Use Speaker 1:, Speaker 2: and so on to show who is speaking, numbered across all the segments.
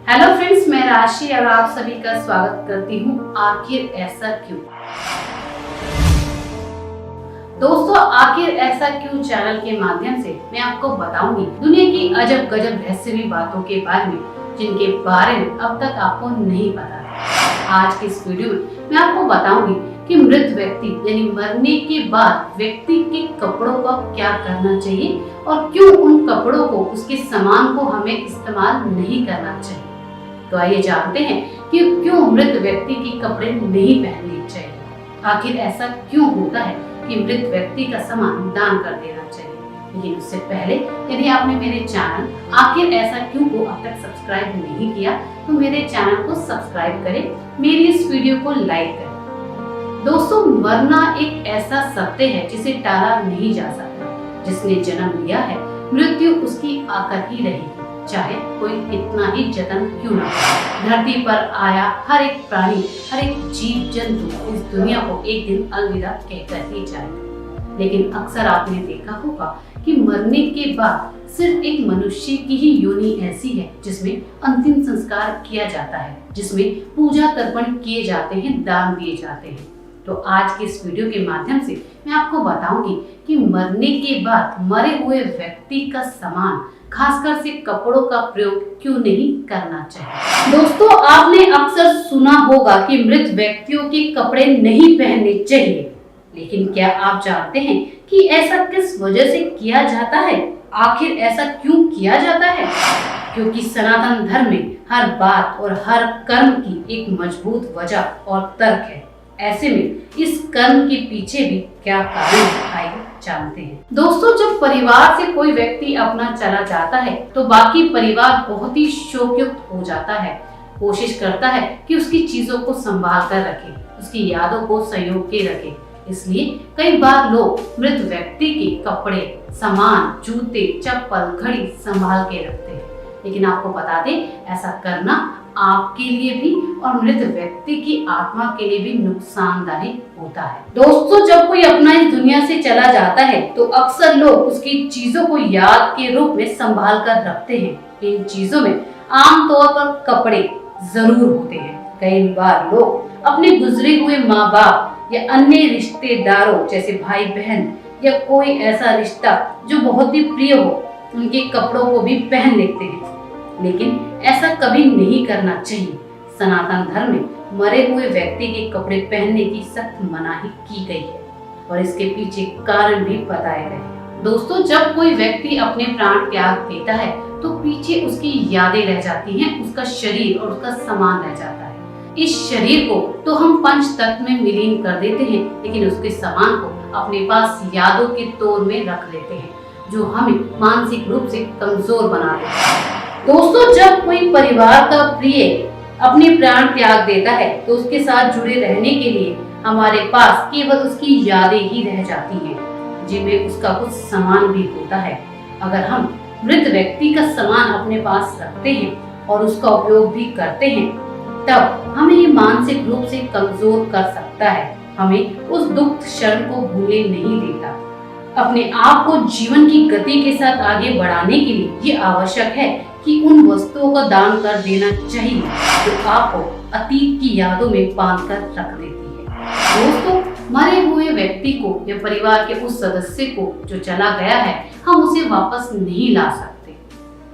Speaker 1: Hello friends, मैं राशि और आप सभी का स्वागत करती हूँ आखिर ऐसा क्यों। दोस्तों, आखिर ऐसा क्यों चैनल के माध्यम से मैं आपको बताऊंगी दुनिया की अजब गजब रहस्यमयी बातों के बारे में, जिनके बारे में अब तक आपको नहीं पता है। आज की इस वीडियो में मैं आपको बताऊंगी कि मृत व्यक्ति यानी मरने के बाद व्यक्ति के कपड़ों का क्या करना चाहिए और क्यों उन कपड़ों को, उसके सामान को हमें इस्तेमाल नहीं करना चाहिए। तो आइए जानते हैं कि क्यों मृत व्यक्ति के कपड़े नहीं पहनने चाहिए। आखिर ऐसा क्यों होता है कि मृत व्यक्ति का सामान दान कर देना चाहिए। लेकिन उससे पहले यदि आपने मेरे चैनल आखिर ऐसा क्यों को अब तक सब्सक्राइब नहीं किया तो मेरे चैनल को सब्सक्राइब करें, मेरी इस वीडियो को लाइक करें। दोस्तों, मरना एक ऐसा सत्य है जिसे टाला नहीं जा सकता। जिसने जन्म लिया है, मृत्यु उसकी आकर ही रहेगी, चाहे कोई कितना ही जतन क्यों ना हो। धरती पर आया हर एक प्राणी, हर एक जीव जंतु इस दुनिया को एक दिन अलविदा कहकर ही जाएगा। लेकिन अक्सर आपने देखा होगा कि मरने के बाद सिर्फ एक मनुष्य की ही योनि ऐसी है जिसमें अंतिम संस्कार किया जाता है, जिसमें पूजा तर्पण किए जाते हैं, दान दिए जाते हैं। तो आज के इस वीडियो के माध्यम से मैं आपको बताऊंगी कि मरने के बाद मरे हुए व्यक्ति का सामान, खासकर से कपड़ों का प्रयोग क्यों नहीं करना चाहिए। दोस्तों, आपने अक्सर सुना होगा कि मृत व्यक्तियों के कपड़े नहीं पहनने चाहिए, लेकिन क्या आप जानते हैं कि ऐसा किस वजह से किया जाता है? आखिर ऐसा क्यों किया जाता है? क्योंकि सनातन धर्म में हर बात और हर कर्म की एक मजबूत वजह और तर्क है। ऐसे में इस कर्म के पीछे भी क्या कारण है, आइए जानते हैं। दोस्तों, जब परिवार से कोई व्यक्ति अपना चला जाता है तो बाकी परिवार बहुत ही शोकयुक्त हो जाता है, कोशिश करता है कि उसकी चीजों को संभाल कर रखे, उसकी यादों को संजो के रखे। इसलिए कई बार लोग मृत व्यक्ति के कपड़े, सामान, जूते, चप्पल, घड़ी संभाल के रखते हैं। लेकिन आपको बता दें, ऐसा करना आपके लिए भी और मृत व्यक्ति की आत्मा के लिए भी नुकसानदायक होता है। दोस्तों, जब कोई अपना इस दुनिया से चला जाता है तो अक्सर लोग उसकी चीजों को याद के रूप में संभाल कर रखते हैं। इन चीजों में आमतौर पर कपड़े जरूर होते हैं। कई बार लोग अपने गुजरे हुए माँ बाप या अन्य रिश्तेदारों जैसे भाई बहन या कोई ऐसा रिश्ता जो बहुत ही प्रिय हो, उनके कपड़ों को भी पहन लेते हैं। लेकिन ऐसा कभी नहीं करना चाहिए। सनातन धर्म में मरे हुए व्यक्ति के कपड़े पहनने की सख्त मनाही की गई है और इसके पीछे कारण भी बताए गए हैं। दोस्तों, जब कोई व्यक्ति अपने प्राण त्याग देता है तो पीछे उसकी यादें रह जाती हैं, उसका शरीर और उसका सामान रह जाता है। इस शरीर को तो हम पंच तत्व में विलीन कर देते हैं, लेकिन उसके सामान को अपने पास यादों के तौर में रख लेते हैं, जो हमें मानसिक रूप से कमजोर बना देता है। दोस्तों, जब कोई परिवार का प्रिय अपने प्राण त्याग देता है तो उसके साथ जुड़े रहने के लिए हमारे पास केवल उसकी यादें ही रह जाती हैं, जिनमें उसका कुछ सामान भी होता है। अगर हम मृत व्यक्ति का सामान अपने पास रखते हैं और उसका उपयोग भी करते हैं, तब हमें ये मानसिक रूप से कमजोर कर सकता है, हमें उस दुख क्षण को भूलने नहीं देता। अपने आप को जीवन की गति के साथ आगे बढ़ाने के लिए ये आवश्यक है कि उन वस्तुओं का दान कर देना चाहिए जो आपको अतीत की यादों में बांध कर रख देती है। दोस्तों, मरे हुए व्यक्ति को या परिवार के उस सदस्य को जो चला गया है, हम उसे वापस नहीं ला सकते।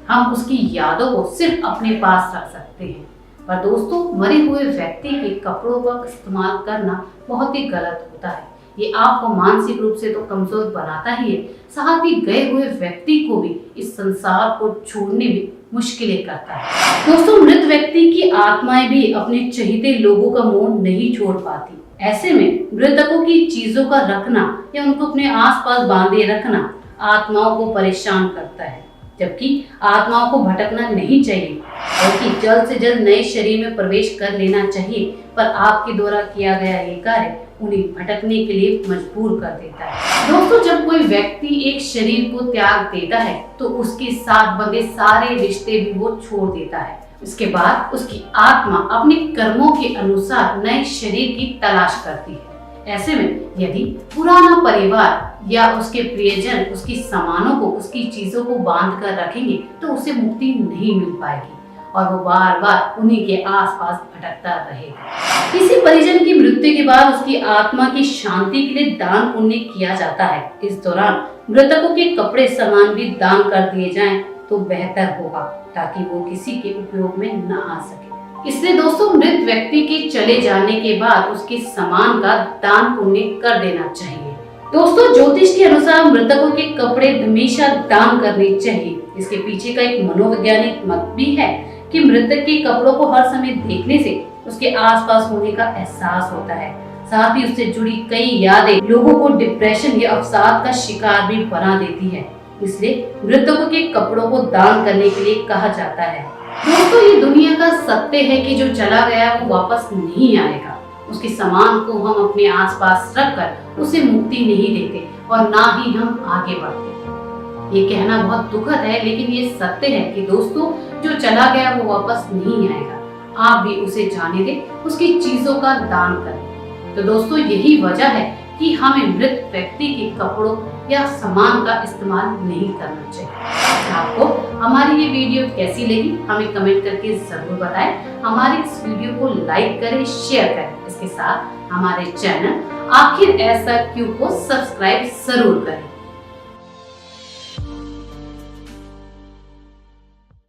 Speaker 1: हम उसकी यादों को सिर्फ अपने पास रख सकते हैं। पर दोस्तों, मरे हुए व्यक्ति के कपड़ों का इस्तेमाल करना बहुत ही गलत होता है। ये आपको मानसिक रूप से तो कमजोर बनाता ही है, साथ ही गए हुए व्यक्ति को भी इस संसार को छोड़ने में मुश्किलें करता है। दोस्तों, मृत व्यक्ति की आत्माएं भी अपने चहेते लोगों का मोह नहीं छोड़ पाती। ऐसे में मृतकों की चीजों का रखना या उनको अपने आसपास बांधे रखना आत्माओं को परेशान करता है, जबकि आत्माओं को भटकना नहीं चाहिए, बल्कि जल्द से जल्द नए शरीर में प्रवेश कर लेना चाहिए। पर आपके द्वारा किया गया ये कार्य उन्हें भटकने के लिए मजबूर कर देता है। दोस्तों, जब कोई व्यक्ति एक शरीर को त्याग देता है तो उसके साथ बंधे सारे रिश्ते भी वो छोड़ देता है। इसके बाद उसकी आत्मा अपने कर्मों के अनुसार नए शरीर की तलाश करती है। ऐसे में यदि पुराना परिवार या उसके प्रियजन उसकी सामानों को, उसकी चीजों को बांध कर रखेंगे तो उसे मुक्ति नहीं मिल पाएगी और वो बार बार उन्हीं के आसपास भटकता रहेगा। किसी परिजन की मृत्यु के बाद उसकी आत्मा की शांति के लिए दान पुण्य किया जाता है। इस दौरान मृतकों के कपड़े सामान भी दान कर दिए जाएं तो बेहतर होगा, ताकि वो किसी के उपयोग में न आ सके। इसलिए दोस्तों, मृत व्यक्ति के चले जाने के बाद उसके सामान का दान पुण्य कर देना चाहिए। दोस्तों, ज्योतिष के अनुसार मृतकों के कपड़े हमेशा दान करने चाहिए। इसके पीछे का एक मनोवैज्ञानिक मत भी है कि मृतक के कपड़ों को हर समय देखने से उसके आसपास होने का एहसास होता है। साथ ही उससे जुड़ी कई यादें लोगों को डिप्रेशन या अवसाद का शिकार भी बना देती है। इसलिए मृतकों के कपड़ों को दान करने के लिए कहा जाता है। दोस्तों, ये दुनिया का सत्य है कि जो चला गया वो वापस नहीं आएगा। उसके सामान को हम अपने आसपास रखकर उसे मुक्ति नहीं देते और ना ही हम आगे बढ़ते। ये कहना बहुत दुखद है, लेकिन ये सत्य है कि दोस्तों, जो चला गया वो वापस नहीं आएगा। आप भी उसे जाने दें, उसकी चीजों का दान करें। तो दोस्तों, यही वजह है कि हमें मृत व्यक्ति के कपड़ों या सामान का इस्तेमाल नहीं करना चाहिए। आपको हमारी ये वीडियो कैसी लगी हमें कमेंट करके जरूर बताएं। हमारे इस वीडियो को लाइक करें, शेयर करें। इसके साथ हमारे चैनल आखिर ऐसा क्यों को सब्सक्राइब जरूर करें।